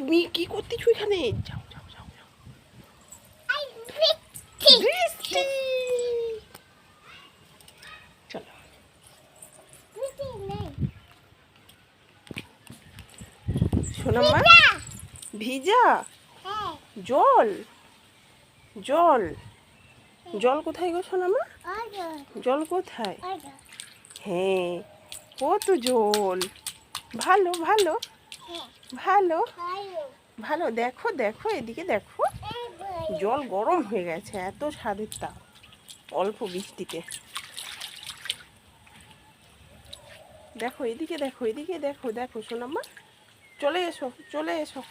তুমি কি করতেছো এখানে? যাও যাও যাও যাও। বৃষ্টি। চলো। সোনামা ভিজা জল জল জল কোথায় গো সোনামা? জল কোথায়? হ্যাঁ কত জল। ভালো ভালো ভালো ভালো। দেখো দেখো এদিকে দেখো, জল গরম হয়ে গেছে, এত স্বাদের তাপ অল্প বৃষ্টিতে। দেখো এদিকে দেখো, এদিকে দেখো, দেখো সোনামা, চলে এসো চলে এসো।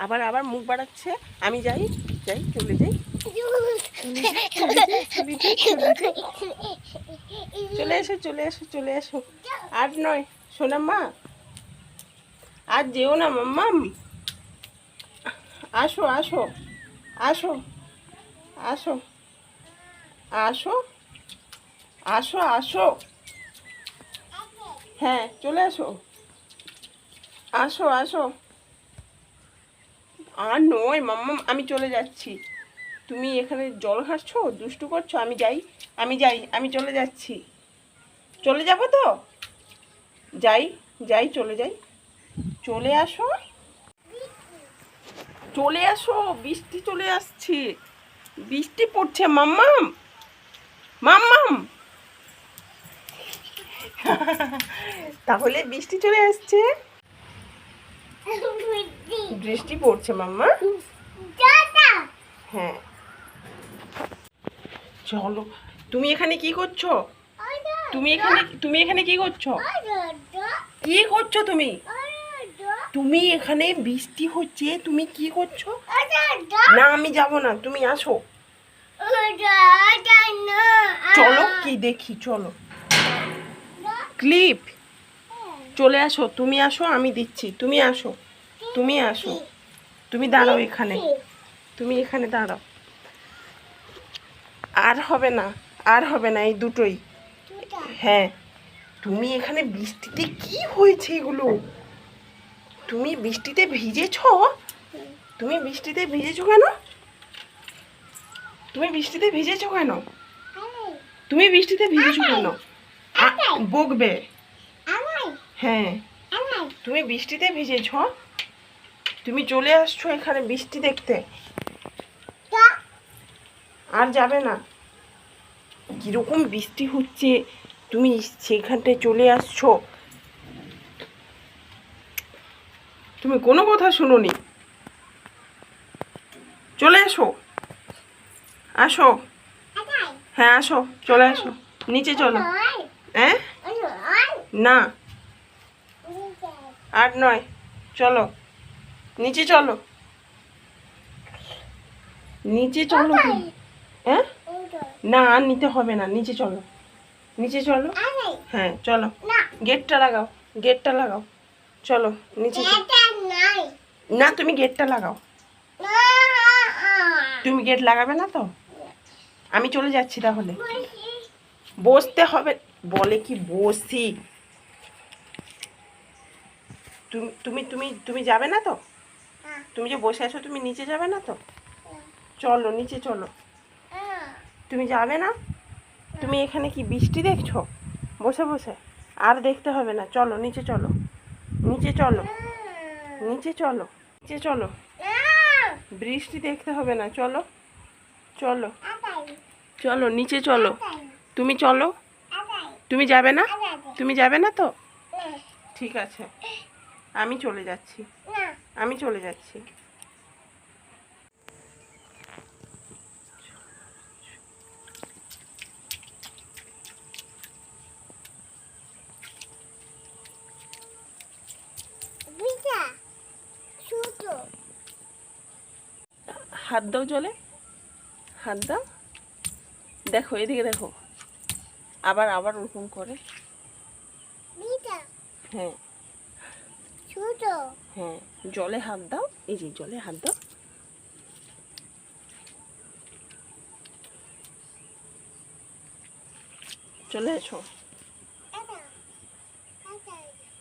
আবার আবার মুখ বাড়াচ্ছে। আমি যাই যাই চলে যাই, চলে এসো চলে এসো চলে এসো। আর নয় সোনামা, আর যেও না মাম্মাম। আসো আসো আসো আসো আসো আসো আসো। হ্যাঁ চলে আসো, আসো আসো। আর নয় মাম্মাম, আমি চলে যাচ্ছি। তুমি এখানে জল ঘাঁটছো, দুষ্টু করছো। আমি যাই আমি যাই, আমি চলে যাচ্ছি। চলে যাবো তো, যাই যাই চলে যাই। চলে আসো চলে আসো, বৃষ্টি চলে আসছে, বৃষ্টি পড়ছে মাম্মাম মাম্মাম। তাহলে বৃষ্টি চলে আসছে, বৃষ্টি পড়ছে মাম্মা। হ্যাঁ চলো। তুমি এখানে কি করছো? তুমি এখানে কি করছো? কি করছো তুমি? তুমি এখানে বৃষ্টি হচ্ছে, তুমি কি করছো? না আমি যাব না, তুমি আসো। চলো কি দেখি, চলো। ক্লিপ, চলে আসো, তুমি আসো, আমি দিচ্ছি, তুমি আসো, তুমি আসো। তুমি দাঁড়াও এখানে, তুমি এখানে দাঁড়াও। আর হবে না, আর হবে না, এই দুটোই। হ্যাঁ তুমি এখানে বৃষ্টিতে কি হয়েছে এগুলো? তুমি বৃষ্টিতে ভিজেছ? তুমি বৃষ্টিতে ভিজেছো কেন? তুমি বৃষ্টিতে ভিজেছো কেন? তুমি বৃষ্টিতে ভিজেছো কেন? বকবে। হ্যাঁ তুমি বৃষ্টিতে ভিজেছ, তুমি চলে আসছো এখানে বৃষ্টি দেখতে, আর যাবে না। কিরকম বৃষ্টি হচ্ছে, তুমি সেখানটায় চলে আসছো, তুমি কোনো কথা শুনোনি। চলে এসো, আসো। হ্যাঁ আসো, চলে আসো, নিচে চলো। হ্যাঁ না আর নয়, চলো নিচে চলো, নিচে চলো। হ্যাঁ না আর নিতে হবে না, নিচে চলো, নিচে চলো। হ্যাঁ চলো, গেটটা লাগাও, গেটটা লাগাও, চলো নিচে না, তুমি গেটটা লাগাও। তুমি গেট লাগাবে না তো? আমি চলে যাচ্ছি তাহলে। বসতে হবে, বলে কি বসি। তুমি তুমি তুমি তুমি যাবে না তো? তুমি যে বসে আছো, তুমি নিচে যাবে না তো? চলো নিচে চলো। তুমি যাবে না? তুমি এখানে কি বৃষ্টি দেখছো বসে বসে? আর দেখতে হবে না, চলো নিচে চলো, নিচে চলো, নিচে চলো, নিচে চলো। বৃষ্টি দেখতে হবে না, চলো চলো চলো নিচে চলো। তুমি চলো, তুমি যাবে না? তুমি যাবে না তো? ঠিক আছে, আমি চলে যাচ্ছি, আমি চলে যাচ্ছি। হাত দাও জলে, হাত দাও। দেখো এদিকে দেখো, আবার আবার ওরকম করে। হ্যাঁ হ্যাঁ জলে হাত দাও, এই যে জলে হাত দাও। চলে এসো। চাই